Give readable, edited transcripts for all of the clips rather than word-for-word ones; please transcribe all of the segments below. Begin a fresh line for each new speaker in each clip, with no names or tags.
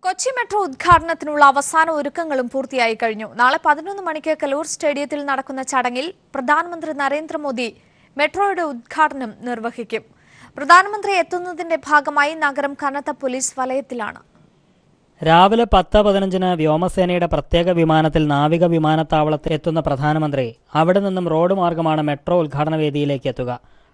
Kochi metro ഉദ്ഘാടനത്തിനുള്ള അവസാന ഒരുക്കങ്ങളും പൂർത്തിയായി കഴിഞ്ഞു. നാളെ 11 മണിക്ക് കലൂർ സ്റ്റേഡിയത്തിൽ നടക്കുന്ന ചടങ്ങിൽ പ്രധാനമന്ത്രി നരേന്ദ്രമോദി മെട്രോയുടെ ഉദ്ഘാടനം നിർവഹിക്കും. പ്രധാനമന്ത്രി എത്തുന്നതിന്റെ ഭാഗമായി നഗരം കനത്ത പോലീസ് വലയത്തിലാണ്.
രാവിലെ 10:15 വ്യോമസേനയുടെ പ്രത്യേക വിമാനത്തിൽ നാവിക വിമാനത്താവളത്തിൽ എത്തുന്ന പ്രധാനമന്ത്രി അവിടെ നിന്നും റോഡ് മാർഗമാണ് മെട്രോ ഉദ്ഘാടന വേദിയിലേക്ക് എത്തുക.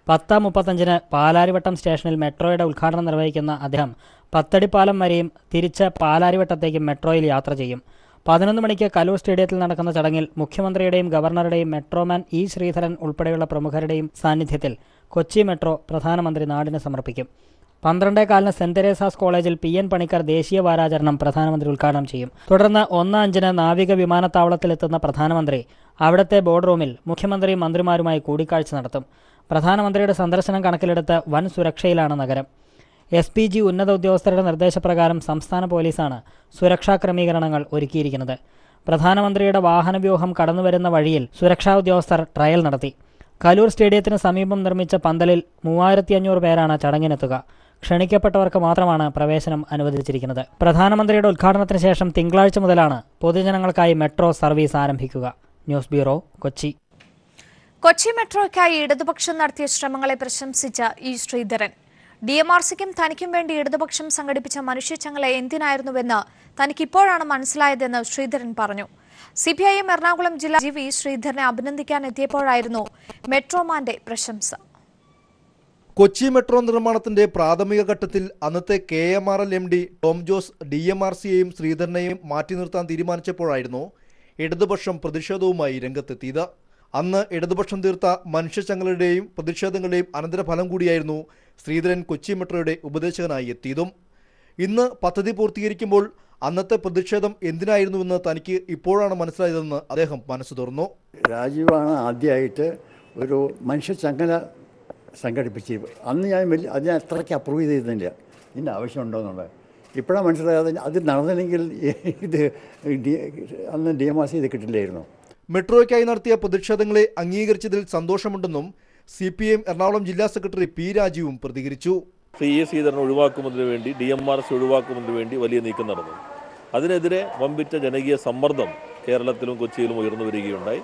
10:35 പാലാരിവട്ടം സ്റ്റേഷനിൽ മെട്രോയുടെ ഉദ്ഘാടനം നിർവഹിക്കുന്ന അദ്ദേഹം പത്തടിപ്പാലം വരെയും തിരിച്ച് പാലാരിവട്ടത്തേക്കും മെട്രോയിൽ യാത്ര ചെയ്യും. 11 മണിക്ക് കലൂർ സ്റ്റേഡിയത്തിൽ നടക്കുന്ന ചടങ്ങിൽ മുഖ്യമന്ത്രിയുടെയും ഗവർണറുടെയും മെട്രോമാൻ ഇ ശ്രീധരൻ ഉൾപ്പെടെയുള്ള പ്രമുഖരുടെയും സാന്നിധ്യത്തിൽ കൊച്ചി മെട്രോ പ്രധാനമന്ത്രി നാടിന് സമർപ്പിക്കും. 12:15 സെന്റ് തെരേസാസ് കോളേജിൽ PN പണിക്കർ ദേശീയ വാരാചരണം പ്രധാനമന്ത്രി ഉദ്ഘാടനം ചെയ്യും. തുടർന്ന് 1:05 നാവിക വിമാനത്താവളത്തിലെത്തുന്ന പ്രധാനമന്ത്രി അവിടുത്തെ ബോർഡ് റൂമിൽ മുഖ്യമന്ത്രിയും മന്ത്രിമാരുമായി കൂടിക്കാഴ്ച നടത്തും. പ്രധാനമന്ത്രിയുടെ സന്ദർശനം കണക്കിലെടുത്ത് വൻ സുരക്ഷയിലാണ് നഗരം. SPG ഉന്നത ഉദ്യോഗസ്ഥരുടെ നിർദ്ദേശപ്രകാരം സംസ്ഥാന പോലീസാണ് സുരക്ഷാ ക്രമീകരണങ്ങൾ ഒരുക്കിയിരിക്കുന്നത്. പ്രധാനമന്ത്രിയുടെ വാഹനവ്യൂഹം കടന്നുവരുന്ന വഴിയിൽ സുരക്ഷാ ഉദ്യോഗസ്ഥർ ട്രയൽ നടത്തി. കലൂർ സ്റ്റേഡിയത്തിന് സമീപം നിർമ്മിച്ച പന്തലിൽ 3500 പേരാണ് ചടങ്ങിനെത്തുക. ക്ഷണിക്കപ്പെട്ടവർക്ക് മാത്രമാണ് പ്രവേശനം അനുവദിച്ചിരിക്കുന്നത്. പ്രധാനമന്ത്രിയുടെ ഉദ്ഘാടനത്തിന് ശേഷം തിങ്കളാഴ്ച മുതലാണ് പൊതുജനങ്ങൾക്കായി മെട്രോ സർവീസ് ആരംഭിക്കുക. News bureau, Kochi.
കൊച്ചി മെട്രോയ്ക്കായി ഇടതുപക്ഷം നടത്തിയ ശ്രമങ്ങളെ പ്രശംസിച്ച ഇ ശ്രീധരൻ, DMRCക്കും തനിക്കും വേണ്ടി ഇടതുപക്ഷം സംഘടിപ്പിച്ച മനുഷ്യച്ചങ്ങല എന്തിനായിരുന്നുവെന്ന് തനിക്കിപ്പോഴാണ് മനസ്സിലായതെന്ന് ശ്രീധരൻ പറഞ്ഞു. CPIM എറണാകുളം ജില്ലാ വി ശ്രീധരനെ അഭിനന്ദിക്കാൻ എത്തിയപ്പോഴായിരുന്നു മെട്രോമാന്റെ പ്രശംസ.
കൊച്ചി മെട്രോ നിർമ്മാണത്തിന്റെ പ്രാഥമിക ഘട്ടത്തിൽ അന്നത്തെ KMRL MD ടോം ജോസ് DMRCയെയും ശ്രീധരനെയും മാറ്റി നിർത്താൻ തീരുമാനിച്ചപ്പോഴായിരുന്നു ഇടതുപക്ഷം പ്രതിഷേധവുമായി രംഗത്തെത്തിയത്. അന്ന് ഇടതുപക്ഷം തീർത്ത മനുഷ്യച്ചങ്ങലയുടെയും പ്രതിഷേധങ്ങളുടെയും അനന്തരഫലം കൂടിയായിരുന്നു ശ്രീധരൻ കൊച്ചി മെട്രോയുടെ ഉപദേശകനായി എത്തിയതും. ഇന്ന് പദ്ധതി പൂർത്തീകരിക്കുമ്പോൾ അന്നത്തെ പ്രതിഷേധം എന്തിനായിരുന്നുവെന്ന് തനിക്ക് ഇപ്പോഴാണ് മനസ്സിലായതെന്ന് അദ്ദേഹം മനസ്സ് തുറന്നു.
രാജീവാണ് ആദ്യമായിട്ട് ഒരു മനുഷ്യച്ചങ്ങല സംഘടിപ്പിച്ചത്. അന്ന് ഞാൻ അത്രയ്ക്ക് അപ്രൂവ് ചെയ്തിരുന്നില്ല, ഇതിൻ്റെ ആവശ്യമുണ്ടോയെന്നുള്ളത്. ഇപ്പോഴാണ് മനസ്സിലായത് അത് നടന്നില്ലെങ്കിൽ ഇത് അന്ന് DMRC ഇത് കിട്ടില്ലായിരുന്നു.
മെട്രോയ്ക്കായി നടത്തിയ പ്രതിഷേധങ്ങളെ അംഗീകരിച്ചതിൽ സന്തോഷമുണ്ടെന്നും CPIM എറണാകുളം ജില്ലാ സെക്രട്ടറി P രാജീവും പ്രതികരിച്ചു.
ശ്രീധരൻ ഒഴിവാക്കുന്നതിന് വേണ്ടി DMRC ഒഴിവാക്കുന്നതിന് വേണ്ടി വലിയ നീക്കം നടന്നു. അതിനെതിരെ വമ്പിച്ച ജനകീയ സമ്മർദ്ദം കേരളത്തിലും കൊച്ചിയിലും ഉയർന്നു വരികയുണ്ടായി.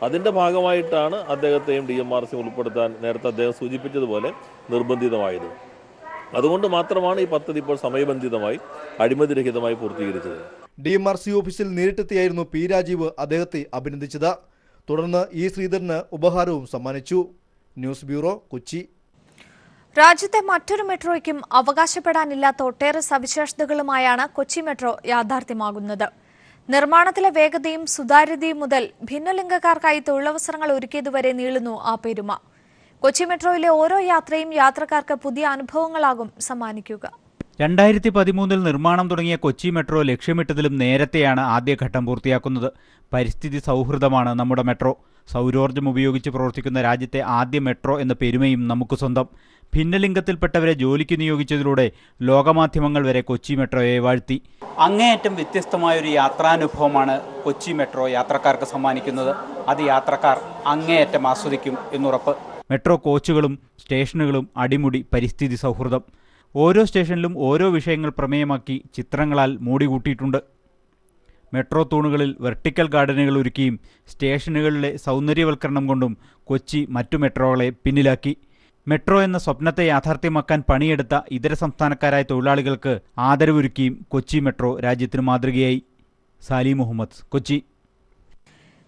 അതിൻ്റെ ഭാഗമായിട്ടാണ് അദ്ദേഹത്തെയും DMRC ഉൾപ്പെടുത്താൻ നേരത്തെ അദ്ദേഹം സൂചിപ്പിച്ചതുപോലെ നിർബന്ധിതമായത്. അതുകൊണ്ട് മാത്രമാണ് ഈ പദ്ധതി ഇപ്പോൾ സമയബന്ധിതമായി അഴിമതിരഹിതമായി പൂർത്തീകരിച്ചത്.
DMRC ഓഫീസിൽ നേരിട്ടെത്തിയായിരുന്നു P രാജീവ് അദ്ദേഹത്തെ അഭിനന്ദിച്ചത്. തുടർന്ന് ഇ ശ്രീധരന് ഉപഹാരവും സമ്മാനിച്ചു. News bureau, Kochi.
രാജ്യത്തെ മറ്റൊരു മെട്രോയ്ക്കും അവകാശപ്പെടാനില്ലാത്ത ഒട്ടേറെ സവിശേഷതകളുമായാണ് കൊച്ചി മെട്രോ യാഥാർത്ഥ്യമാകുന്നത്. നിർമ്മാണത്തിലെ വേഗതയും സുതാര്യതയും മുതൽ ഭിന്നലിംഗക്കാർക്കായി തൊഴിലവസരങ്ങൾ ഒരുക്കിയതുവരെ നീളുന്നു ആ പെരുമ. കൊച്ചി മെട്രോയിലെ ഓരോ യാത്രയും യാത്രക്കാർക്ക് പുതിയ അനുഭവങ്ങളാകും സമ്മാനിക്കുക.
2013 നിർമ്മാണം തുടങ്ങിയ കൊച്ചി മെട്രോ ലക്ഷ്യമിട്ടതിലും നേരത്തെയാണ് ആദ്യഘട്ടം പൂർത്തിയാക്കുന്നത്. പരിസ്ഥിതി സൗഹൃദമാണ് നമ്മുടെ മെട്രോ. സൗരോർജ്ജം ഉപയോഗിച്ച് പ്രവർത്തിക്കുന്ന രാജ്യത്തെ ആദ്യ മെട്രോ എന്ന പെരുമയും നമുക്ക് സ്വന്തം. ഭിന്നലിംഗത്തിൽപ്പെട്ടവരെ ജോലിക്ക് നിയോഗിച്ചതിലൂടെ ലോകമാധ്യമങ്ങൾ വരെ കൊച്ചി മെട്രോയെ വാഴ്ത്തി. അങ്ങേയറ്റം വ്യത്യസ്തമായൊരു യാത്രാനുഭവമാണ് കൊച്ചി മെട്രോ യാത്രക്കാർക്ക് സമ്മാനിക്കുന്നത്. അത് യാത്രക്കാർ അങ്ങേയറ്റം ആസ്വദിക്കും എന്നുറപ്പ്. മെട്രോ കോച്ചുകളും സ്റ്റേഷനുകളും അടിമുടി പരിസ്ഥിതി സൗഹൃദം. ഓരോ സ്റ്റേഷനിലും ഓരോ വിഷയങ്ങൾ പ്രമേയമാക്കി ചിത്രങ്ങളാൽ മൂടികൂട്ടിയിട്ടുണ്ട്. മെട്രോ തൂണുകളിൽ വെർട്ടിക്കൽ ഗാർഡനുകൾ ഒരുക്കിയും സ്റ്റേഷനുകളിലെ സൗന്ദര്യവൽക്കരണം കൊണ്ടും കൊച്ചി മറ്റു മെട്രോകളെ പിന്നിലാക്കി. മെട്രോ എന്ന സ്വപ്നത്തെ യാഥാർത്ഥ്യമാക്കാൻ പണിയെടുത്ത ഇതര സംസ്ഥാനക്കാരായ തൊഴിലാളികൾക്ക് ആദരവൊരുക്കിയും കൊച്ചി മെട്രോ രാജ്യത്തിന് മാതൃകയായി. സാലി മുഹമ്മദ്, കൊച്ചി.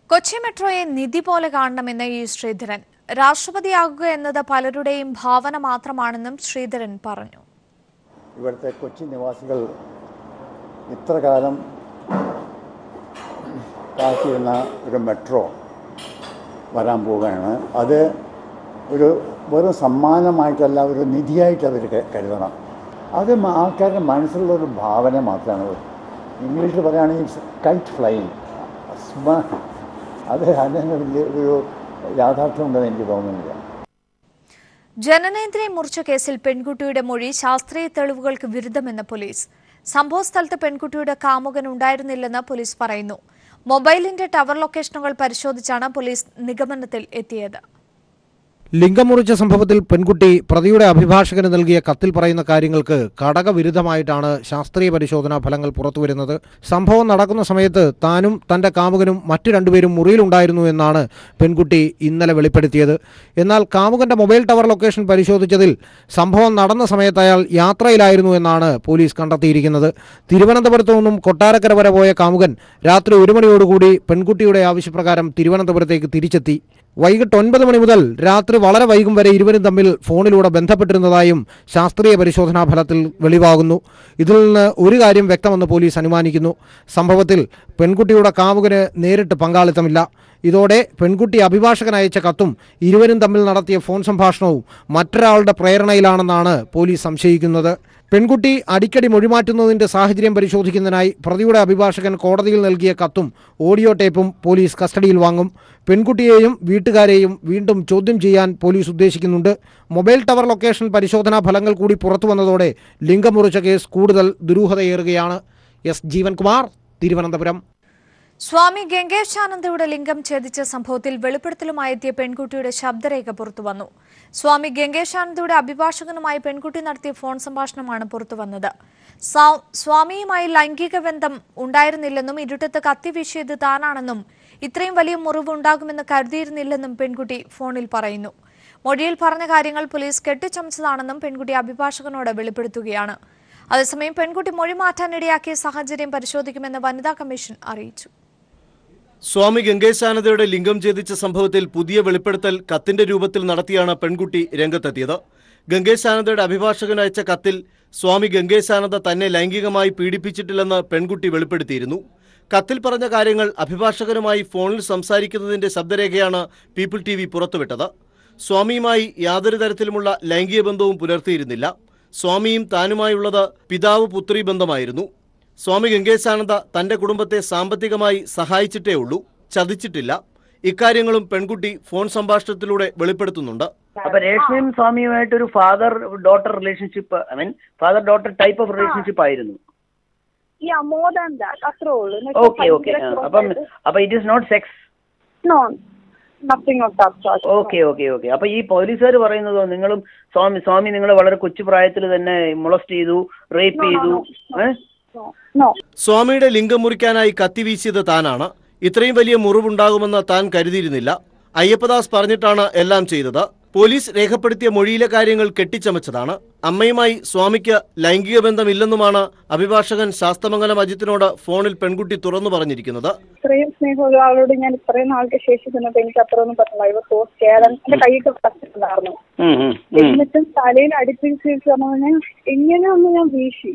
കൊച്ചി മെട്രോയെ നിധി പോലെ കാണണമെന്ന് ഇ ശ്രീധരൻ. രാഷ്ട്രപതിയാകുക എന്നത് പലരുടെയും ഭാവന മാത്രമാണെന്നും ശ്രീധരൻ പറഞ്ഞു.
ഇവിടുത്തെ കൊച്ചി നിവാസികൾ ഇത്ര കാലം കാത്തിരുന്ന ഒരു മെട്രോ വരാൻ പോവുകയാണ്. അത് ഒരു വെറും സമ്മാനമായിട്ടല്ല, ഒരു നിധിയായിട്ട് അവർ കരുതണം. അത് ആൾക്കാരുടെ മനസ്സിലുള്ളൊരു ഭാവന മാത്രമാണ്. ഇംഗ്ലീഷിൽ പറയുകയാണെങ്കിൽ കൈറ്റ് ഫ്ലൈയിങ്. അതിന് വലിയ ഒരു യാഥാർത്ഥ്യമുണ്ടെന്ന് എനിക്ക് തോന്നുന്നില്ല.
ജനനേന്ദ്രിയ മുറിച്ച കേസിൽ പെൺകുട്ടിയുടെ മൊഴി ശാസ്ത്രീയ തെളിവുകൾക്ക് വിരുദ്ധമെന്ന് പോലീസ്. സംഭവസ്ഥലത്ത് പെൺകുട്ടിയുടെ കാമുകൻ ഉണ്ടായിരുന്നില്ലെന്ന് പോലീസ് പറയുന്നു. മൊബൈലിന്റെ ടവർ ലൊക്കേഷനുകൾ പരിശോധിച്ചാണ് പോലീസ് നിഗമനത്തിൽ എത്തിയത്.
ലിംഗം മുറിച്ച സംഭവത്തിൽ പെൺകുട്ടി പ്രതിയുടെ അഭിഭാഷകന് നൽകിയ കത്തിൽ പറയുന്ന കാര്യങ്ങൾക്ക് ഘടകവിരുദ്ധമായിട്ടാണ് ശാസ്ത്രീയ പരിശോധനാ ഫലങ്ങൾ പുറത്തുവരുന്നത്. സംഭവം നടക്കുന്ന സമയത്ത് താനും തന്റെ കാമുകനും മറ്റു രണ്ടുപേരും മുറിയിലുണ്ടായിരുന്നു എന്നാണ് പെൺകുട്ടി ഇന്നലെ വെളിപ്പെടുത്തിയത്. എന്നാൽ കാമുകന്റെ മൊബൈൽ ടവർ ലൊക്കേഷൻ പരിശോധിച്ചതിൽ സംഭവം നടന്ന സമയത്ത് അയാൾ യാത്രയിലായിരുന്നു എന്നാണ് പോലീസ് കണ്ടെത്തിയിരിക്കുന്നത്. തിരുവനന്തപുരത്തു നിന്നും കൊട്ടാരക്കര വരെ പോയ കാമുകൻ രാത്രി 1 മണിയോടുകൂടി പെൺകുട്ടിയുടെ ആവശ്യപ്രകാരം തിരുവനന്തപുരത്തേക്ക് തിരിച്ചെത്തി. വൈകിട്ട് 9 മണി മുതൽ രാത്രി വളരെ വൈകും വരെ ഇരുവരും തമ്മിൽ ഫോണിലൂടെ ബന്ധപ്പെട്ടിരുന്നതായും ശാസ്ത്രീയ പരിശോധനാ ഫലത്തിൽ വെളിവാകുന്നു. ഇതിൽ നിന്ന് ഒരു കാര്യം വ്യക്തമെന്ന് പോലീസ് അനുമാനിക്കുന്നു. സംഭവത്തിൽ പെൺകുട്ടിയുടെ കാമുകന് നേരിട്ട് പങ്കാളിത്തമില്ല. ഇതോടെ പെൺകുട്ടി അഭിഭാഷകൻ അയച്ച കത്തും ഇരുവരും തമ്മിൽ നടത്തിയ ഫോൺ സംഭാഷണവും മറ്റൊരാളുടെ പ്രേരണയിലാണെന്നാണ് പോലീസ് സംശയിക്കുന്നത്. പെൺകുട്ടി അടിക്കടി മൊഴിമാറ്റുന്നതിന്റെ സാഹചര്യം പരിശോധിക്കുന്നതിനായി പ്രതിയുടെ അഭിഭാഷകൻ കോടതിയിൽ നൽകിയ കത്തും ഓഡിയോ ടേപ്പും പോലീസ് കസ്റ്റഡിയിൽ വാങ്ങും. പെൺകുട്ടിയെയും വീട്ടുകാരെയും വീണ്ടും ചോദ്യം ചെയ്യാൻ പോലീസ് ഉദ്ദേശിക്കുന്നുണ്ട്. മൊബൈൽ ടവർ ലൊക്കേഷൻ പരിശോധനാ ഫലങ്ങൾ കൂടി പുറത്തു വന്നതോടെ ലിംഗം മുറിച്ച കേസ് കൂടുതൽ ദുരൂഹതയേറുകയാണ്. എസ് ജീവൻകുമാർ, തിരുവനന്തപുരം.
സ്വാമി ഗംഗേശാനന്ദയുടെ ലിംഗം ഛേദിച്ച സംഭവത്തിൽ വെളിപ്പെടുത്തലുമായി എത്തിയ പെൺകുട്ടിയുടെ ശബ്ദരേഖ പുറത്തുവന്നു. സ്വാമി ഗംഗേശാനന്ദയുടെ അഭിഭാഷകനുമായി പെൺകുട്ടി നടത്തിയ ഫോൺ സംഭാഷണമാണ് പുറത്തുവന്നത്. സ്വാമിയുമായി ലൈംഗിക ബന്ധം ഉണ്ടായിരുന്നില്ലെന്നും ഇരുട്ടത്ത് കത്തിവീശിയത് താനാണെന്നും ഇത്രയും വലിയ മുറിവ് ഉണ്ടാകുമെന്ന് കരുതിയിരുന്നില്ലെന്നും പെൺകുട്ടി ഫോണിൽ പറയുന്നു. മൊഴിയിൽ പറഞ്ഞ കാര്യങ്ങൾ പോലീസ് കെട്ടിച്ചമച്ചതാണെന്നും പെൺകുട്ടി അഭിഭാഷകനോട് വെളിപ്പെടുത്തുകയാണ്. അതേസമയം പെൺകുട്ടി മൊഴി മാറ്റാനിടയാക്കിയ സാഹചര്യം പരിശോധിക്കുമെന്ന് വനിതാ കമ്മീഷൻ അറിയിച്ചു.
സ്വാമി ഗംഗേശാനന്ദയുടെ ലിംഗം ഛേദിച്ച സംഭവത്തിൽ പുതിയ വെളിപ്പെടുത്തൽ കത്തിന്റെ രൂപത്തിൽ നടത്തിയാണ് പെൺകുട്ടി രംഗത്തെത്തിയത്. ഗംഗേശാനന്ദയുടെ അഭിഭാഷകൻ അയച്ച കത്തിൽ സ്വാമി ഗംഗേശാനന്ദ തന്നെ ലൈംഗികമായി പീഡിപ്പിച്ചിട്ടില്ലെന്ന് പെൺകുട്ടി വെളിപ്പെടുത്തിയിരുന്നു. കത്തിൽ പറഞ്ഞ കാര്യങ്ങൾ അഭിഭാഷകനുമായി ഫോണിൽ സംസാരിക്കുന്നതിന്റെ ശബ്ദരേഖയാണ് പീപ്പിൾ TV പുറത്തുവിട്ടത്. സ്വാമിയുമായി യാതൊരു തരത്തിലുമുള്ള ലൈംഗിക ബന്ധവും പുലർത്തിയിരുന്നില്ല. സ്വാമിയും താനുമായുള്ളത് പിതാവ് പുത്രി ബന്ധമായിരുന്നു. സ്വാമി ഗംഗേശാനന്ദ തന്റെ കുടുംബത്തെ സാമ്പത്തികമായി സഹായിച്ചിട്ടേ ഉള്ളൂ, ചതിച്ചിട്ടില്ല. ഇക്കാര്യങ്ങളും പെൺകുട്ടി ഫോൺ സംഭാഷണത്തിലൂടെ വെളിപ്പെടുത്തുന്നുണ്ട്.
അപ്പൊ രേഷ്മയും സ്വാമിയുമായിട്ടൊരു father daughter relationship, father daughter type of relationship ആയിരുന്നു. Okay okay. അപ്പൊ it is not sex. Okay okay okay. അപ്പൊ ഈ പോലീസുകാർ പറയുന്നതോ നിങ്ങളും സ്വാമി നിങ്ങളെ വളരെ കൊച്ചു പ്രായത്തിൽ തന്നെ മൊളസ്റ്റ് ചെയ്തു, റേപ്പ് ചെയ്തു.
സ്വാമിയുടെ ലിംഗം മുറിക്കാനായി കത്തിവീശിയത് താനാണ്. ഇത്രയും വലിയ മുറിവുണ്ടാകുമെന്ന് താൻ കരുതിയിരുന്നില്ല. അയ്യപ്പദാസ് പറഞ്ഞിട്ടാണ് എല്ലാം ചെയ്തത്. പോലീസ് രേഖപ്പെടുത്തിയ മൊഴിയിലെ കാര്യങ്ങൾ കെട്ടിച്ചമച്ചതാണ്. അമ്മയുമായി സ്വാമിക്ക് ലൈംഗിക ബന്ധമില്ലെന്നുമാണ് അഭിഭാഷകൻ ശാസ്തമംഗലം അജിത്തിനോട് ഫോണിൽ പെൺകുട്ടി തുറന്നു പറഞ്ഞിരിക്കുന്നത്.
ഇത്രയും സ്നേഹമുള്ള ആളോട് ഞാൻ ഇത്രയും നാൾക്ക് ശേഷം ചെന്നപ്പോ എനിക്ക് അത്രയൊന്നും പറ്റില്ല. എന്റെ കൈയൊക്കെ പറ്റിട്ടുണ്ടായിരുന്നു. എന്നിട്ടും തലയിൽ അടുപ്പിച്ച് പറഞ്ഞാൽ എങ്ങനെയൊന്ന് ഞാൻ വീശി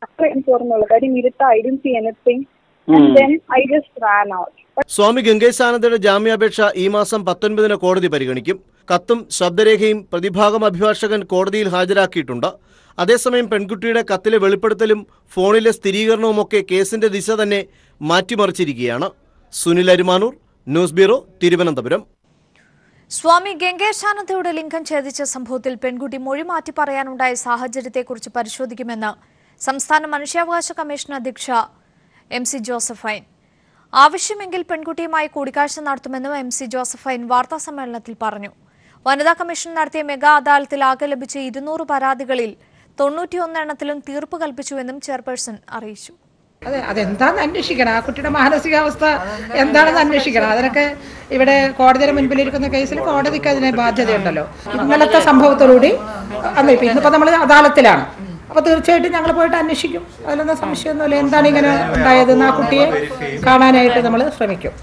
അത്ര എനിക്ക് ഓർമ്മയുള്ളൂ. കാര്യം ഇരുത്ത I didn't see anything and then I just ran out.
Swami ഗംഗേശാനന്ദയുടെ ജാമ്യാപേക്ഷ ഈ മാസം 19-ന് കോടതി പരിഗണിക്കും. കത്തും ശബ്ദരേഖയും പ്രതിഭാഗം അഭിഭാഷകൻ കോടതിയിൽ ഹാജരാക്കിയിട്ടുണ്ട്. അതേസമയം പെൺകുട്ടിയുടെ കത്തിലെ വെളിപ്പെടുത്തലും ഫോണിലെ സ്ഥിരീകരണവുമൊക്കെ കേസിന്റെ ദിശ തന്നെ മാറ്റിമറിച്ചിരിക്കുകയാണ്. Sunil Arimanoor, news bureau, Thiruvananthapuram.
സ്വാമി ഗംഗേശാനന്ദയുടെ ലിംഗം ഛേദിച്ച സംഭവത്തിൽ പെൺകുട്ടി മൊഴി മാറ്റി പറയാനുണ്ടായ സാഹചര്യത്തെക്കുറിച്ച് പരിശോധിക്കുമെന്ന് സംസ്ഥാന മനുഷ്യാവകാശ കമ്മീഷൻ അധ്യക്ഷ MC ജോസഫൈൻ. ആവശ്യമെങ്കിൽ പെൺകുട്ടിയുമായി കൂടിക്കാഴ്ച നടത്തുമെന്നും MC ജോസഫൈൻ വാർത്താസമ്മേളനത്തിൽ പറഞ്ഞു. വനിതാ കമ്മീഷൻ നടത്തിയ മെഗാ അദാലത്തിൽ ആകെ ലഭിച്ച 200 പരാതികളിൽ 91 എണ്ണത്തിലും തീർപ്പ് കൽപ്പിച്ചുവെന്നും ചെയർപേഴ്സൺ അറിയിച്ചു.
അതെന്താണെന്ന് അന്വേഷിക്കണം. ആ കുട്ടിയുടെ മാനസികാവസ്ഥ എന്താണെന്ന് അന്വേഷിക്കണം. അതിനൊക്കെ ഇവിടെ കോടതിയുടെ മുൻപിലിരിക്കുന്ന കേസിൽ കോടതിക്ക് അതിന് ബാധ്യതയുണ്ടല്ലോ. ഇന്നലത്തെ സംഭവത്തോടുകൂടി ഇന്നിപ്പോ നമ്മൾ അദാലത്തിലാണ്. അപ്പൊ തീർച്ചയായിട്ടും ഞങ്ങൾ പോയിട്ട് അന്വേഷിക്കും. അതിലൊന്നും സംശയമൊന്നുമില്ല. എന്താണ് ഇങ്ങനെ ഉണ്ടായതെന്ന് ആ കുട്ടിയെ കാണാനായിട്ട് നമ്മൾ ശ്രമിക്കും.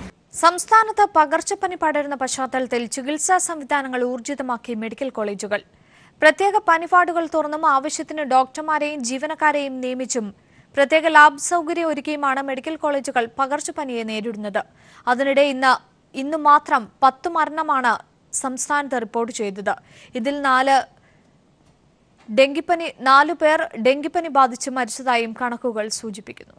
സംസ്ഥാനത്ത് പകർച്ചപ്പനി പടരുന്ന പശ്ചാത്തലത്തിൽ ചികിത്സാ സംവിധാനങ്ങൾ ഊർജിതമാക്കി മെഡിക്കൽ കോളേജുകൾ. പ്രത്യേക പനിവാർഡുകൾ തുറന്നും ആവശ്യത്തിന് ഡോക്ടർമാരെയും ജീവനക്കാരെയും നിയമിച്ചും പ്രത്യേക ലാബ് സൗകര്യം ഒരുക്കിയുമാണ് മെഡിക്കൽ കോളേജുകൾ പകർച്ചപ്പനിയെ നേരിടുന്നത്. അതിനിടെ ഇന്ന് മാത്രം 10 മരണമാണ് സംസ്ഥാനത്ത് റിപ്പോർട്ട് ചെയ്തത്. ഇതിൽ 4 പേർ ഡെങ്കിപ്പനി ബാധിച്ച് മരിച്ചതായും കണക്കുകൾ സൂചിപ്പിക്കുന്നു.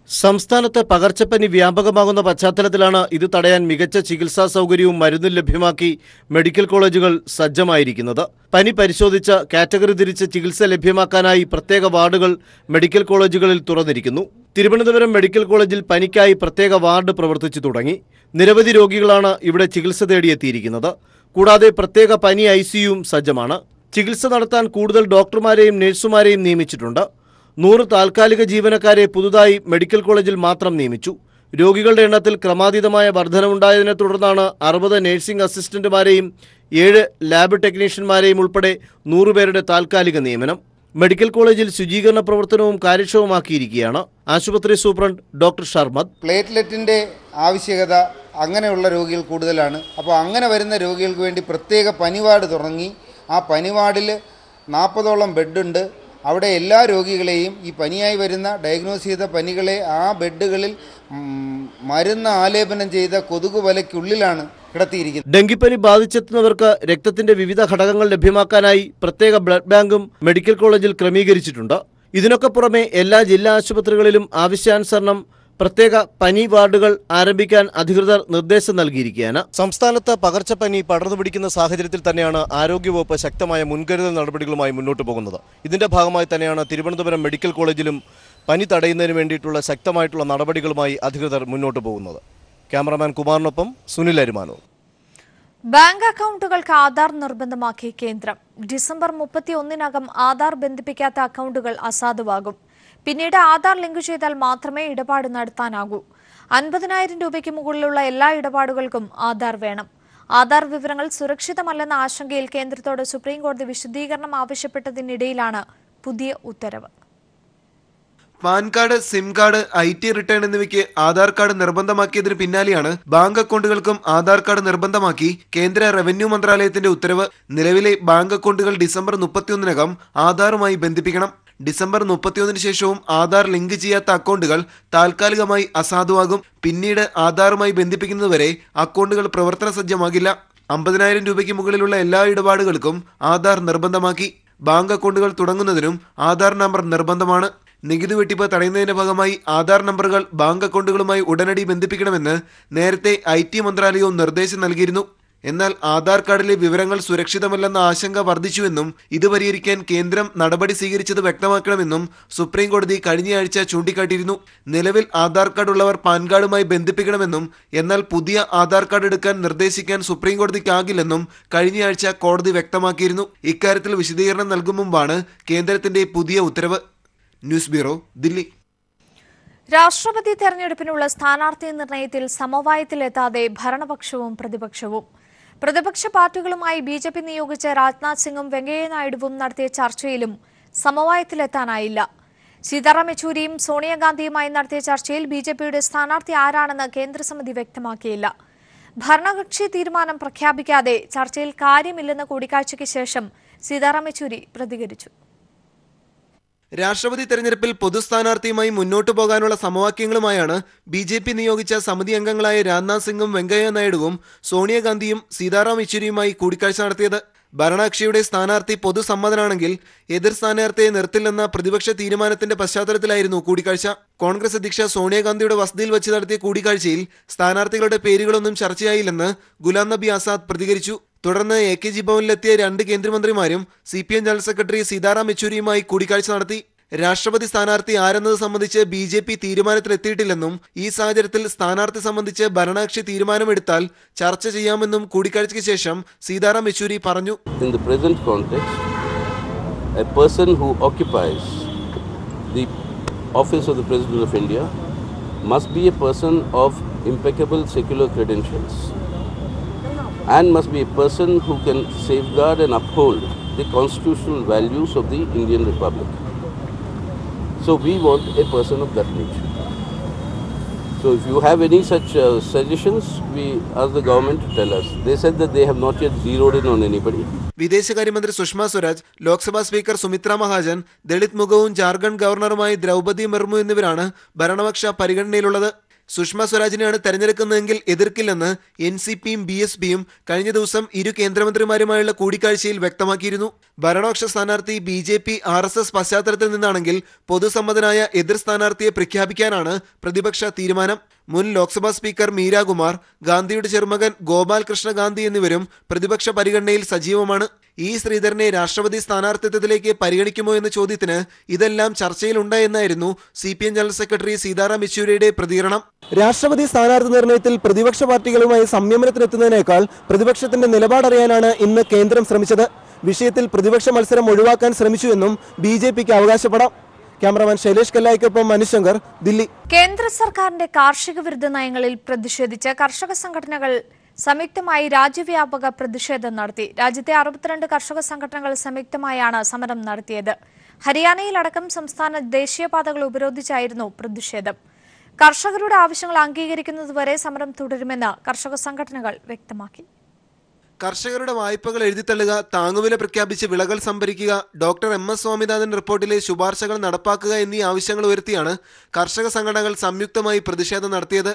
സംസ്ഥാനത്ത് പകർച്ചപ്പനി വ്യാപകമാകുന്ന പശ്ചാത്തലത്തിലാണ് ഇത് തടയാൻ മികച്ച ചികിത്സാ സൗകര്യവും മരുന്നും ലഭ്യമാക്കി മെഡിക്കൽ കോളേജുകൾ സജ്ജമായിരിക്കുന്നത്. പനി പരിശോധിച്ച് കാറ്റഗറി തിരിച്ച് ചികിത്സ ലഭ്യമാക്കാനായി പ്രത്യേക വാർഡുകൾ മെഡിക്കൽ കോളേജുകളിൽ തുറന്നിരിക്കുന്നു. തിരുവനന്തപുരം മെഡിക്കൽ കോളേജിൽ പനിക്കായി പ്രത്യേക വാർഡ് പ്രവർത്തിച്ചു തുടങ്ങി. നിരവധി രോഗികളാണ് ഇവിടെ ചികിത്സ തേടിയെത്തിയിരിക്കുന്നത്. കൂടാതെ പ്രത്യേക പനി ICUയും സജ്ജമാണ്. ചികിത്സ നടത്താൻ കൂടുതൽ ഡോക്ടർമാരെയും നഴ്സുമാരെയും നിയമിച്ചിട്ടുണ്ട്. 100 താൽക്കാലിക ജീവനക്കാരെ പുതുതായി മെഡിക്കൽ കോളേജിൽ മാത്രം നിയമിച്ചു. രോഗികളുടെ എണ്ണത്തിൽ ക്രമാതീതമായ വർധനവുണ്ടായതിനെ തുടർന്നാണ് 60 നഴ്സിംഗ് അസിസ്റ്റന്റുമാരെയും 7 ലാബ് ടെക്നീഷ്യന്മാരെയും ഉൾപ്പെടെ 100 പേരുടെ താൽക്കാലിക നിയമനം. മെഡിക്കൽ കോളേജിൽ ശുചീകരണ പ്രവർത്തനവും കാര്യക്ഷമമാക്കിയിരിക്കുകയാണ്. ആശുപത്രി സൂപ്രണ്ട് ഡോക്ടർ ഷർമദ്.
പ്ലേറ്റ്ലെറ്റിൻ്റെ ആവശ്യകത അങ്ങനെയുള്ള രോഗികൾ കൂടുതലാണ്. അപ്പോൾ അങ്ങനെ വരുന്ന രോഗികൾക്ക് വേണ്ടി പ്രത്യേക പനി വാർഡ് തുടങ്ങി. ആ പനി വാർഡിൽ 40ഓളം ബെഡുണ്ട്. അവിടെ എല്ലാ രോഗികളെയും ഈ പനിയായി വരുന്ന ഡയഗ്നോസ് ചെയ്ത പനികളെ ആ ബെഡുകളിൽ മരുന്ന് ആലേപനം ചെയ്ത കൊതുക് വലയ്ക്കുള്ളിലാണ് കിടത്തിയിരിക്കുന്നത്.
ഡെങ്കിപ്പനി ബാധിച്ചെത്തുന്നവർക്ക് രക്തത്തിന്റെ വിവിധ ഘടകങ്ങൾ ലഭ്യമാക്കാനായി പ്രത്യേക ബ്ലഡ് ബാങ്കും മെഡിക്കൽ കോളേജിൽ ക്രമീകരിച്ചിട്ടുണ്ട്. ഇതിനൊക്കെ പുറമെ എല്ലാ ജില്ലാ ആശുപത്രികളിലും ആവശ്യാനുസരണം പ്രത്യേക പനി വാർഡുകൾ ആരംഭിക്കാൻ അധികൃതർ നിർദ്ദേശം നൽകിയിരിക്കുകയാണ്. സംസ്ഥാനത്ത് പകർച്ചപ്പനി പടർന്നു പിടിക്കുന്ന സാഹചര്യത്തിൽ തന്നെയാണ് ആരോഗ്യവകുപ്പ് ശക്തമായ മുൻകരുതൽ നടപടികളുമായി മുന്നോട്ട് പോകുന്നത്. ഇതിന്റെ ഭാഗമായി തന്നെയാണ് തിരുവനന്തപുരം മെഡിക്കൽ കോളേജിലും പനി തടയുന്നതിന് വേണ്ടിയിട്ടുള്ള ശക്തമായിട്ടുള്ള നടപടികളുമായി അധികൃതർ മുന്നോട്ട് പോകുന്നത്. ക്യാമറമാൻ കുമാറിനൊപ്പം സുനിൽ അരിമാനൂർ.
ബാങ്ക് അക്കൗണ്ടുകൾക്ക് ആധാർ നിർബന്ധമാക്കി കേന്ദ്രം. ഡിസംബർ 31-നകം ആധാർ ബന്ധിപ്പിക്കാത്ത അക്കൗണ്ടുകൾ അസാധുവാകും. പിന്നീട് ആധാർ ലിങ്ക് ചെയ്താൽ മാത്രമേ ഇടപാട് നടത്താനാകൂ. 50,000 രൂപയ്ക്ക് മുകളിലുള്ള എല്ലാ ഇടപാടുകൾക്കും ആധാർ വേണം. ആധാർ വിവരങ്ങൾ സുരക്ഷിതമല്ലെന്ന ആശങ്കയിൽ കേന്ദ്രത്തോട് സുപ്രീംകോടതി വിശദീകരണം ആവശ്യപ്പെട്ടതിനിടയിലാണ് പുതിയ ഉത്തരവ്.
Pan card, SIM card, IT return എന്നിവയ്ക്ക് ആധാർ കാർഡ് നിർബന്ധമാക്കിയതിന് പിന്നാലെയാണ് ബാങ്ക് അക്കൗണ്ടുകൾക്കും ആധാർ കാർഡ് നിർബന്ധമാക്കി കേന്ദ്ര റവന്യൂ മന്ത്രാലയത്തിന്റെ ഉത്തരവ്. നിലവിലെ ബാങ്ക് അക്കൗണ്ടുകൾ ഡിസംബർ 31-നകം ആധാറുമായി ബന്ധിപ്പിക്കണം. ഡിസംബർ 31-ന് ശേഷവും ആധാർ ലിങ്ക് ചെയ്യാത്ത അക്കൗണ്ടുകൾ താൽക്കാലികമായി അസാധുവാകും. പിന്നീട് ആധാറുമായി ബന്ധിപ്പിക്കുന്നതുവരെ അക്കൗണ്ടുകൾ പ്രവർത്തന സജ്ജമാകില്ല. 50,000 രൂപയ്ക്ക് മുകളിലുള്ള എല്ലാ ഇടപാടുകൾക്കും ആധാർ നിർബന്ധമാക്കി. ബാങ്ക് അക്കൗണ്ടുകൾ തുടങ്ങുന്നതിനും ആധാർ നമ്പർ നിർബന്ധമാണ്. നികുതി വെട്ടിപ്പ് തടയുന്നതിന്റെ ഭാഗമായി ആധാർ നമ്പറുകൾ ബാങ്ക് അക്കൗണ്ടുകളുമായി ഉടനടി ബന്ധിപ്പിക്കണമെന്ന് നേരത്തെ IT മന്ത്രാലയവും നിർദ്ദേശം നൽകിയിരുന്നു. എന്നാൽ ആധാർ കാർഡിലെ വിവരങ്ങൾ സുരക്ഷിതമല്ലെന്ന ആശങ്ക വർദ്ധിച്ചുവെന്നും ഇത് പരിഹരിക്കാൻ കേന്ദ്രം നടപടി സ്വീകരിച്ചത് വ്യക്തമാക്കണമെന്നും സുപ്രീംകോടതി കഴിഞ്ഞയാഴ്ച ചൂണ്ടിക്കാട്ടിയിരുന്നു. നിലവിൽ ആധാർ കാർഡ് ഉള്ളവർ പാൻ കാർഡുമായി ബന്ധിപ്പിക്കണമെന്നും എന്നാൽ പുതിയ ആധാർ കാർഡ് എടുക്കാൻ നിർദ്ദേശിക്കാൻ സുപ്രീംകോടതിക്കാകില്ലെന്നും കഴിഞ്ഞയാഴ്ച കോടതി വ്യക്തമാക്കിയിരുന്നു. ഇക്കാര്യത്തിൽ വിശദീകരണം നൽകും മുമ്പാണ് കേന്ദ്രത്തിന്റെ പുതിയ ഉത്തരവ്. News bureau, Delhi.
രാഷ്ട്രപതി തെരഞ്ഞെടുപ്പിനുള്ള സ്ഥാനാർത്ഥി നിർണയത്തിൽ സമവായത്തിലെത്താതെ ഭരണപക്ഷവും പ്രതിപക്ഷവും. പ്രതിപക്ഷ പാർട്ടികളുമായി BJP നിയോഗിച്ച രാജ്നാഥ് സിംഗും വെങ്കയ്യ നായിഡുവും നടത്തിയ ചർച്ചയിലും സമവായത്തിലെത്താനായില്ല. സീതാറാം യെച്ചൂരിയും സോണിയാഗാന്ധിയുമായി നടത്തിയ ചർച്ചയിൽ BJPയുടെ സ്ഥാനാർത്ഥി ആരാണെന്ന് കേന്ദ്രസമിതി വ്യക്തമാക്കിയില്ല. ഭരണകക്ഷി തീരുമാനം പ്രഖ്യാപിക്കാതെ ചർച്ചയിൽ കാര്യമില്ലെന്ന കൂടിക്കാഴ്ചയ്ക്ക് ശേഷം സീതാറാം യെച്ചൂരി പ്രതികരിച്ചു.
രാഷ്ട്രപതി തെരഞ്ഞെടുപ്പിൽ പൊതു സ്ഥാനാർത്ഥിയുമായി മുന്നോട്ടു പോകാനുള്ള സമവാക്യങ്ങളുമായാണ് BJP നിയോഗിച്ച സമിതി അംഗങ്ങളായ രാജ്നാഥ് സിംഗും വെങ്കയ്യ നായിഡുവും സോണിയാഗാന്ധിയും സീതാറാം യെച്ചൂരിയുമായി കൂടിക്കാഴ്ച നടത്തിയത്. ഭരണകക്ഷിയുടെ സ്ഥാനാർത്ഥി പൊതുസമ്മതനാണെങ്കിൽ എതിർ സ്ഥാനാർത്ഥിയെ നിർത്തില്ലെന്ന പ്രതിപക്ഷ തീരുമാനത്തിന്റെ പശ്ചാത്തലത്തിലായിരുന്നു കൂടിക്കാഴ്ച. കോൺഗ്രസ് അധ്യക്ഷ സോണിയാഗാന്ധിയുടെ വസതിയിൽ വെച്ച് നടത്തിയ കൂടിക്കാഴ്ചയിൽ സ്ഥാനാർത്ഥികളുടെ പേരുകളൊന്നും ചർച്ചയായില്ലെന്ന് ഗുലാം നബി ആസാദ് പ്രതികരിച്ചു. തുടർന്ന് AKG ഭവനിലെത്തിയ 2 കേന്ദ്രമന്ത്രിമാരും CPM ജനറൽ സെക്രട്ടറി സീതാറാം യെച്ചൂരിയുമായി കൂടിക്കാഴ്ച നടത്തി. രാഷ്ട്രപതി സ്ഥാനാർത്ഥി ആരെന്നത് സംബന്ധിച്ച് BJP തീരുമാനത്തിലെത്തിയിട്ടില്ലെന്നും ഈ സാഹചര്യത്തിൽ സ്ഥാനാർത്ഥി സംബന്ധിച്ച് ഭരണകക്ഷി തീരുമാനമെടുത്താൽ ചർച്ച ചെയ്യാമെന്നും കൂടിക്കാഴ്ചയ്ക്ക് ശേഷം സീതാറാം യെച്ചൂരി പറഞ്ഞു.
In the present context, a person who occupies the office of the President of India must be a person of impeccable secular credentials and must be a person who can safeguard and uphold the constitutional values of the Indian Republic. So we want a person of that nature. So if you have any such suggestions, we ask the government to tell us. They said that they have not yet zeroed in on anybody.
വിദേശകാര്യമന്ത്രി Sushma Swaraj, Lok Sabha speaker Sumitra Mahajan, Dalit മുഖവും ജാർഖണ്ഡ് ഗവർണറുമായി ദ്രൗപദി മുർമു എന്നിവരാണ് ഭരണപക്ഷ പരിഗണനയിലുള്ളത്. സുഷമ സ്വരാജിനെയാണ് തെരഞ്ഞെടുക്കുന്നതെങ്കിൽ എതിർക്കില്ലെന്ന് NCPയും BSPയും കഴിഞ്ഞ ദിവസം ഇരു കേന്ദ്രമന്ത്രിമാരുമായുള്ള കൂടിക്കാഴ്ചയിൽ വ്യക്തമാക്കിയിരുന്നു. ഭരണപക്ഷ സ്ഥാനാർത്ഥി BJP RSS പശ്ചാത്തലത്തിൽ നിന്നാണെങ്കിൽ പൊതുസമ്മതനായ എതിർ സ്ഥാനാർത്ഥിയെ പ്രഖ്യാപിക്കാനാണ് പ്രതിപക്ഷ തീരുമാനം. മുൻ ലോക്സഭാ സ്പീക്കർ മീരാകുമാർ, ഗാന്ധിയുടെ ചെറുമകൻ ഗോപാൽ കൃഷ്ണ ഗാന്ധി എന്നിവരും പ്രതിപക്ഷ പരിഗണനയിൽ സജീവമാണ്. ഇ ശ്രീധരനെ രാഷ്ട്രപതി സ്ഥാനാർത്ഥിത്വത്തിലേക്ക് പരിഗണിക്കുമോ എന്ന ചോദ്യത്തിന് ഇതെല്ലാം ചർച്ചയിലുണ്ടായെന്നായിരുന്നു CPM ജനറൽ സെക്രട്ടറി സീതാറാം യെച്ചൂരിയുടെ പ്രതികരണം. രാഷ്ട്രപതി സ്ഥാനാർത്ഥി നിർണയത്തിൽ പ്രതിപക്ഷ പാർട്ടികളുമായി സംയമനത്തിനെത്തുന്നതിനേക്കാൾ പ്രതിപക്ഷത്തിന്റെ നിലപാടറിയാനാണ് ഇന്ന് കേന്ദ്രം ശ്രമിച്ചത്. വിഷയത്തിൽ പ്രതിപക്ഷ മത്സരം ഒഴിവാക്കാൻ ശ്രമിച്ചുവെന്നും BJPക്ക് അവകാശപ്പെടാം. ക്യാമറമാൻ ശൈലേഷ് കല്ലായിക്കൊപ്പം മനുശങ്കർ, ദില്ലി.
കേന്ദ്ര സർക്കാരിന്റെ കാർഷിക വിരുദ്ധ നയങ്ങളിൽ പ്രതിഷേധിച്ച് കർഷക സംഘടനകൾ സംയുക്തമായി രാജ്യവ്യാപക പ്രതിഷേധം നടത്തി. രാജ്യത്തെ 62 കർഷക സംഘടനകൾ സംയുക്തമായാണ് സമരം നടത്തിയത്. ഹരിയാനയിലടക്കം സംസ്ഥാന ദേശീയപാതകൾ ഉപരോധിച്ചായിരുന്നു പ്രതിഷേധം. കർഷകരുടെ ആവശ്യങ്ങൾ അംഗീകരിക്കുന്നതുവരെ സമരം തുടരുമെന്ന് കർഷക സംഘടനകൾ വ്യക്തമാക്കി.
കർഷകരുടെ വായ്പകൾ എഴുതിത്തള്ളുക, താങ്ങുവില പ്രഖ്യാപിച്ച് വിളകൾ സംഭരിക്കുക, ഡോക്ടർ MS സ്വാമിനാഥൻ റിപ്പോർട്ടിലെ ശുപാർശകൾ നടപ്പാക്കുക എന്നീ ആവശ്യങ്ങൾ ഉയർത്തിയാണ് കർഷക സംഘടനകൾ സംയുക്തമായി പ്രതിഷേധം നടത്തിയത്.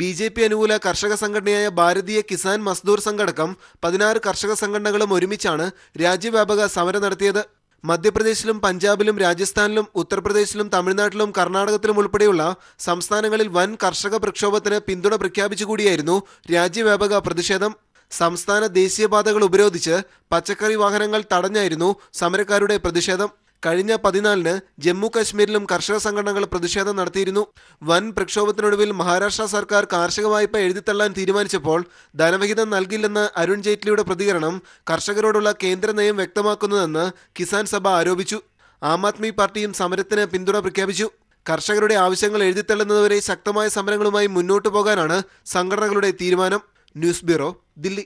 BJP അനുകൂല കർഷക സംഘടനയായ ഭാരതീയ കിസാൻ മസ്ദൂർ സംഘ് അടക്കം 16 കർഷക സംഘടനകളും ഒരുമിച്ചാണ് രാജ്യവ്യാപക സമരം നടത്തിയത്. മധ്യപ്രദേശിലും പഞ്ചാബിലും രാജസ്ഥാനിലും ഉത്തർപ്രദേശിലും തമിഴ്നാട്ടിലും കർണാടകത്തിലും ഉൾപ്പെടെയുള്ള സംസ്ഥാനങ്ങളിൽ വൻ കർഷക പ്രക്ഷോഭത്തിന് പിന്തുണ പ്രഖ്യാപിച്ചുകൂടിയായിരുന്നു രാജ്യവ്യാപക പ്രതിഷേധം. സംസ്ഥാന ദേശീയപാതകൾ ഉപരോധിച്ച് പച്ചക്കറി വാഹനങ്ങൾ തടഞ്ഞായിരുന്നു സമരക്കാരുടെ പ്രതിഷേധം. കഴിഞ്ഞ 14-ന് ജമ്മു കശ്മീരിലും കർഷക സംഘടനകൾ പ്രതിഷേധം നടത്തിയിരുന്നു. വൻ പ്രക്ഷോഭത്തിനൊടുവിൽ മഹാരാഷ്ട്ര സർക്കാർ കാർഷിക വായ്പ എഴുതിത്തള്ളാൻ തീരുമാനിച്ചപ്പോൾ ധനവിഹിതം നൽകില്ലെന്ന അരുൺ ജെയ്റ്റ്ലിയുടെ പ്രതികരണം കർഷകരോടുള്ള കേന്ദ്ര നയം വ്യക്തമാക്കുന്നതെന്ന് കിസാൻ സഭ ആരോപിച്ചു. ആം ആദ്മി പാർട്ടിയും സമരത്തിന് പിന്തുണ പ്രഖ്യാപിച്ചു. കർഷകരുടെ ആവശ്യങ്ങൾ എഴുതിത്തള്ളുന്നതുവരെ ശക്തമായ സമരങ്ങളുമായി മുന്നോട്ടു പോകാനാണ് സംഘടനകളുടെ തീരുമാനം. News bureau, Delhi.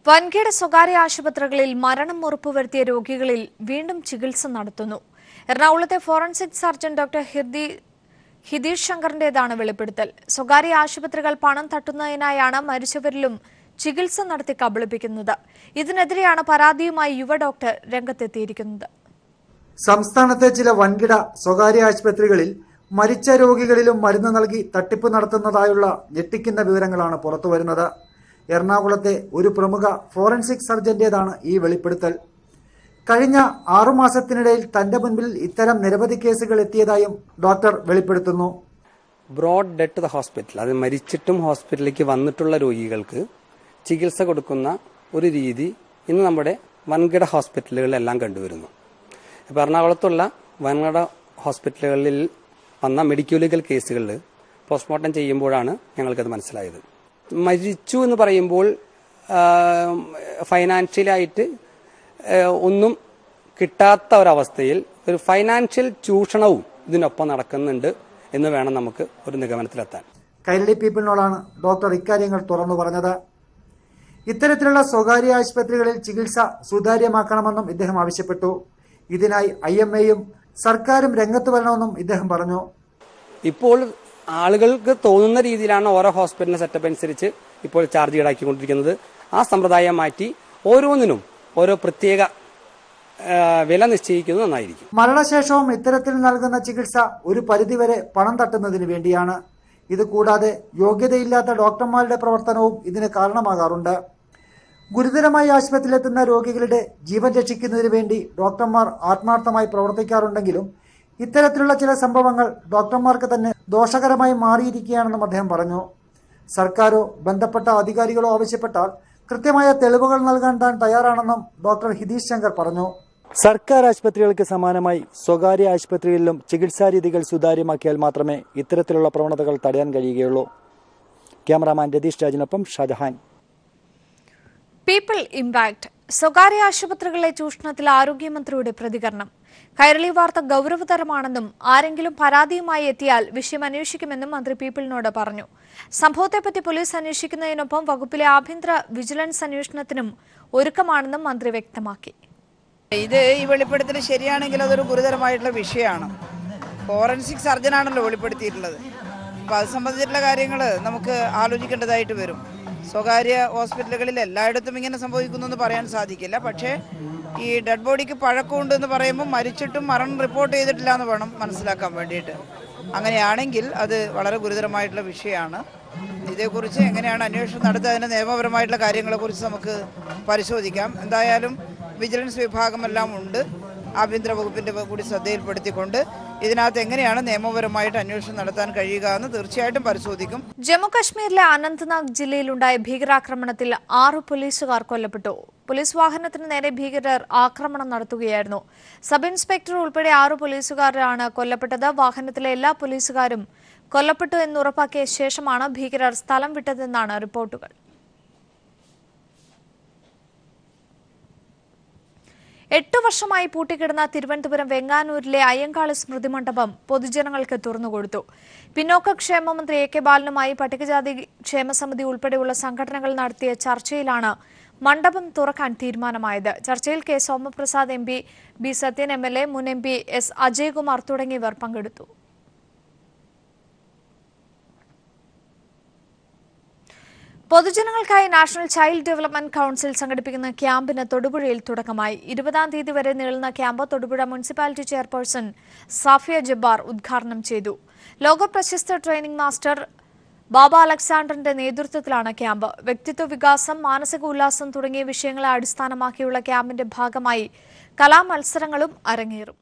വൻകിട സ്വകാര്യ ആശുപത്രികളിൽ മരണം ഉറപ്പുവരുത്തിയ രോഗികളിൽ വീണ്ടും ചികിത്സ നടത്തുന്നു. എറണാകുളത്തെ ഫോറൻസിക് സർജൻ ഡോക്ടർ ഹിതീഷ് ശങ്കറിന്റേതാണ് വെളിപ്പെടുത്തൽ. സ്വകാര്യ ആശുപത്രികൾ പണം തട്ടുന്നതിനായാണ് മരിച്ചവരിലും ചികിത്സ നടത്തി കബളിപ്പിക്കുന്നത്. ഇതിനെതിരെയാണ് പരാതിയുമായി യുവ ഡോക്ടർ രംഗത്തെത്തിയിരിക്കുന്നത്.
സംസ്ഥാനത്തെ ചില വൻകിട സ്വകാര്യ ആശുപത്രികളിൽ മരിച്ച രോഗികളിലും മരുന്ന് നൽകി തട്ടിപ്പ് നടത്തുന്നതായുള്ള ഞെട്ടിക്കുന്ന വിവരങ്ങളാണ് പുറത്തുവരുന്നത്. എറണാകുളത്തെ ഒരു പ്രമുഖ ഫോറൻസിക് സർജന്റേതാണ് ഈ വെളിപ്പെടുത്തൽ. കഴിഞ്ഞ 6 മാസത്തിനിടയിൽ തന്റെ മുൻപിൽ ഇത്തരം നിരവധി കേസുകൾ എത്തിയതായും ഡോക്ടർ വെളിപ്പെടുത്തുന്നു.
Brought dead to the hospital, അത് മരിച്ചിട്ടും ഹോസ്പിറ്റലിലേക്ക് വന്നിട്ടുള്ള രോഗികൾക്ക് ചികിത്സ കൊടുക്കുന്ന ഒരു രീതി ഇന്ന് നമ്മുടെ വൻകിട ഹോസ്പിറ്റലുകളിലെല്ലാം കണ്ടുവരുന്നു. ഇപ്പോൾ എറണാകുളത്തുള്ള വൻകിട ഹോസ്പിറ്റലുകളിൽ വന്ന മെഡിക്കൽ ലീഗൽ കേസുകളിൽ പോസ്റ്റ്മോർട്ടം ചെയ്യുമ്പോഴാണ് ഞങ്ങൾക്കത് മനസ്സിലായത്. മരിച്ചു എന്ന് പറയുമ്പോൾ ഫൈനാൻഷ്യലായിട്ട് ഒന്നും കിട്ടാത്ത ഒരവസ്ഥയിൽ ഒരു ഫൈനാൻഷ്യൽ ചൂഷണവും ഇതിനൊപ്പം നടക്കുന്നുണ്ട് എന്ന് വേണം നമുക്ക് ഒരു നിഗമനത്തിലെത്താൻ.
കൈരളി പീപ്പിളിനോടാണ് ഡോക്ടർ ഇക്കാര്യങ്ങൾ തുറന്നു പറഞ്ഞത്. ഇത്തരത്തിലുള്ള സ്വകാര്യ ആശുപത്രികളിൽ ചികിത്സ സുതാര്യമാക്കണമെന്നും ഇദ്ദേഹം ആവശ്യപ്പെട്ടു. ഇതിനായി IMAയും സർക്കാരും രംഗത്ത് വരണമെന്നും ഇദ്ദേഹം പറഞ്ഞു.
ഇപ്പോൾ ആളുകൾക്ക് തോന്നുന്ന രീതിയിലാണ് ഓരോ ഹോസ്പിറ്റലിന്റെ സെറ്റപ്പ് അനുസരിച്ച് ഇപ്പോൾ ചാർജ് ഈടാക്കിക്കൊണ്ടിരിക്കുന്നത്. ആ സമ്പ്രദായം മാറ്റി ഓരോന്നിനും ഓരോ പ്രത്യേക വില നിശ്ചയിക്കുന്നത് നന്നായിരിക്കും.
മരണശേഷവും ഇത്തരത്തിൽ നൽകുന്ന ചികിത്സ ഒരു പരിധിവരെ പണം തട്ടുന്നതിന് വേണ്ടിയാണ്. ഇത് കൂടാതെ യോഗ്യതയില്ലാത്ത ഡോക്ടർമാരുടെ പ്രവർത്തനവും ഇതിന് കാരണമാകാറുണ്ട്. ഗുരുതരമായി ആശുപത്രിയിലെത്തുന്ന രോഗികളുടെ ജീവൻ രക്ഷിക്കുന്നതിന് വേണ്ടി ഡോക്ടർമാർ ആത്മാർത്ഥമായി പ്രവർത്തിക്കാറുണ്ടെങ്കിലും ഇത്തരത്തിലുള്ള ചില സംഭവങ്ങൾ ഡോക്ടർമാർക്ക് തന്നെ ദോഷകരമായി മാറിയിരിക്കുകയാണെന്നും അദ്ദേഹം പറഞ്ഞു. സർക്കാരോ ബന്ധപ്പെട്ട അധികാരികളോ ആവശ്യപ്പെട്ടാൽ കൃത്യമായ തെളിവുകൾ നൽകാൻ താൻ തയ്യാറാണെന്നും ഡോക്ടർ ഹിതീഷ് ശങ്കർ പറഞ്ഞു.
സർക്കാർ ആശുപത്രികൾക്ക് സമാനമായി സ്വകാര്യ ആശുപത്രികളിലും ചികിത്സാ രീതികൾ സുതാര്യമാക്കിയാൽ മാത്രമേ ഇത്തരത്തിലുള്ള പ്രവണതകൾ തടയാൻ കഴിയുകയുള്ളൂ. ക്യാമറാമാൻ രതീഷ് രാജിനൊപ്പം ഷാജഹാൻ.
People impact. സ്വകാര്യ ആശുപത്രികളിലെ ചൂഷണത്തിൽ ആരോഗ്യമന്ത്രിയുടെ പ്രതികരണം. കൈരളി വാർത്ത ഗൌരവതരമാണെന്നും ആരെങ്കിലും പരാതിയുമായി എത്തിയാൽ വിഷയം അന്വേഷിക്കുമെന്നും മന്ത്രി പീപ്പിളിനോട് പറഞ്ഞു. സംഭവത്തെപ്പറ്റി പോലീസ് അന്വേഷിക്കുന്നതിനൊപ്പം വകുപ്പിലെ ആഭ്യന്തര വിജിലൻസ് അന്വേഷണത്തിനും ഒരുക്കമാണെന്നും മന്ത്രി വ്യക്തമാക്കി.
ഇത് ഈ വെളിപ്പെടുത്തൽ ശരിയാണെങ്കിൽ അതൊരു ഗുരുതരമായിട്ടുള്ള വിഷയമാണ്. ഫോറൻസിക് സർജനാണല്ലോ വെളിപ്പെടുത്തിയിട്ടുള്ളത്. അപ്പോൾ അത് സംബന്ധിച്ചിട്ടുള്ള കാര്യങ്ങൾ നമുക്ക് ആലോചിക്കേണ്ടതായിട്ട് വരും. സ്വകാര്യ ഹോസ്പിറ്റലുകളിൽ എല്ലായിടത്തും ഇങ്ങനെ സംഭവിക്കുന്നു എന്ന് പറയാൻ സാധിക്കില്ല. പക്ഷേ ഈ ഡെഡ് ബോഡിക്ക് പഴക്കമുണ്ടെന്ന് പറയുമ്പോൾ മരിച്ചിട്ടും മരണം റിപ്പോർട്ട് ചെയ്തിട്ടില്ല എന്ന് വേണം മനസ്സിലാക്കാൻ വേണ്ടിയിട്ട്. അങ്ങനെയാണെങ്കിൽ അത് വളരെ ഗുരുതരമായിട്ടുള്ള വിഷയമാണ്. ഇതേക്കുറിച്ച് എങ്ങനെയാണ് അന്വേഷണം നടത്തുക, അതിൻ്റെ നിയമപരമായിട്ടുള്ള കാര്യങ്ങളെക്കുറിച്ച് നമുക്ക് പരിശോധിക്കാം. എന്തായാലും വിജിലൻസ് വിഭാഗമെല്ലാം ഉണ്ട്. ആഭ്യന്തര വകുപ്പിൻ്റെ കൂടി ശ്രദ്ധയിൽപ്പെടുത്തിക്കൊണ്ട് ഇതിനകത്ത് എങ്ങനെയാണ് നിയമപരമായിട്ട് അന്വേഷണം നടത്താൻ കഴിയുക എന്ന് തീർച്ചയായിട്ടും പരിശോധിക്കും.
ജമ്മുകശ്മീരിലെ അനന്ത്നാഗ് ജില്ലയിലുണ്ടായ ഭീകരാക്രമണത്തിൽ 6 പോലീസുകാർ കൊല്ലപ്പെട്ടു. പോലീസ് വാഹനത്തിന് നേരെ ഭീകരർ ആക്രമണം നടത്തുകയായിരുന്നു. സബ് ഇൻസ്പെക്ടർ ഉൾപ്പെടെ 6 പോലീസുകാരാണ് കൊല്ലപ്പെട്ടത്. വാഹനത്തിലെ എല്ലാ പോലീസുകാരും കൊല്ലപ്പെട്ടു എന്ന് ഉറപ്പാക്കിയ ശേഷമാണ് ഭീകരർ സ്ഥലം വിട്ടതെന്നാണ് റിപ്പോർട്ടുകൾ. 8 വർഷമായി പൂട്ടിക്കിടന്ന തിരുവനന്തപുരം വെങ്ങാനൂരിലെ അയ്യങ്കാളി സ്മൃതി മണ്ഡപം പൊതുജനങ്ങൾക്ക് തുറന്നുകൊടുത്തു. പിന്നോക്ക ക്ഷേമ മന്ത്രി എ കെ ബാലനുമായി പട്ടികജാതി ക്ഷേമസമിതി ഉൾപ്പെടെയുള്ള സംഘടനകൾ നടത്തിയ ചർച്ചയിലാണ് മണ്ഡപം തുറക്കാൻ തീരുമാനമായത്. ചർച്ചയിൽ K Somaprasad M P, B Sathyan MLA, മുൻ MP എസ് അജയ്കുമാർ തുടങ്ങിയവർ പങ്കെടുത്തു. പൊതുജനങ്ങൾക്കായി നാഷണൽ ചൈൽഡ് ഡെവലപ്മെന്റ് കൌൺസിൽ സംഘടിപ്പിക്കുന്ന ക്യാമ്പിന് തൊടുപുഴയിൽ തുടക്കമായി. 20-ാം തീയതി വരെ നീളുന്ന camp Thodupuzha municipality chairperson Safiya Jabbar ഉദ്ഘാടനം ചെയ്തു. ലോക പ്രശസ്ത ട്രെയിനിംഗ് മാസ്റ്റർ ബാബ അലക്സാണ്ടറിന്റെ നേതൃത്വത്തിലാണ് ക്യാമ്പ്. വ്യക്തിത്വ വികാസം, മാനസിക ഉല്ലാസം തുടങ്ങിയ വിഷയങ്ങളെ അടിസ്ഥാനമാക്കിയുള്ള ക്യാമ്പിന്റെ ഭാഗമായി കലാമത്സരങ്ങളും അരങ്ങേറും.